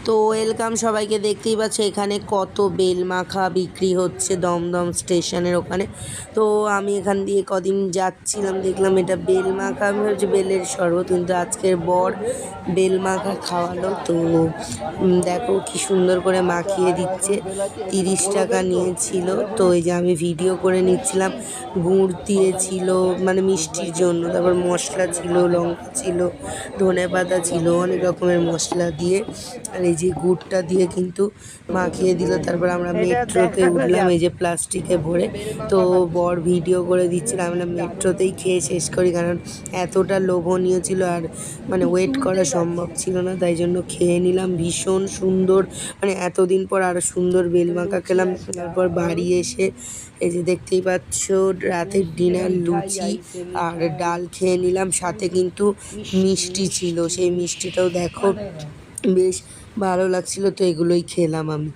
তো ওয়েলকাম সবাইকে। দেখতেই পাচ্ছ এখানে কত বেল মাখা বিক্রি হচ্ছে দমদম স্টেশনের ওখানে। তো আমি এখান দিয়ে কদিন যাচ্ছিলাম, দেখলাম এটা বেল মাখা। আমি ভাবছি বেলের শরবত, কিন্তু আজকের বর বেল মাখা খাওয়ালো। তো দেখো কি সুন্দর করে মাখিয়ে দিচ্ছে। 30 টাকা নিয়েছিল। তো এই যে আমি ভিডিও করে নিচ্ছিলাম। গুড় দিয়েছিল মানে মিষ্টির জন্য, তারপর মশলা ছিল, লঙ্কা ছিল, ধনে পাতা ছিল, অনেক রকমের মশলা দিয়ে। আর এই যে গুড়টা দিয়ে কিন্তু মাখিয়ে দিল। তারপর আমরা মেট্রোতে উঠলাম, এই যে প্লাস্টিকে ভরে। তো বর ভিডিও করে দিচ্ছিলাম, আমরা মেট্রোতেই খেয়ে শেষ করি, কারণ এতটা লোভনীয় ছিল আর মানে ওয়েট করা সম্ভব ছিল না, তাই জন্য খেয়ে নিলাম। ভীষণ সুন্দর, মানে এতদিন পর আরও সুন্দর বেল মাখা খেলাম। তারপর বাড়ি এসে এই যে দেখতেই পাচ্ছ রাতের ডিনার লুচি আর ডাল খেয়ে নিলাম, সাথে কিন্তু মিষ্টি ছিল। সেই মিষ্টিটাও দেখো বেশ ভালো লাগছিল। তো এগুলোই খেলাম আমি।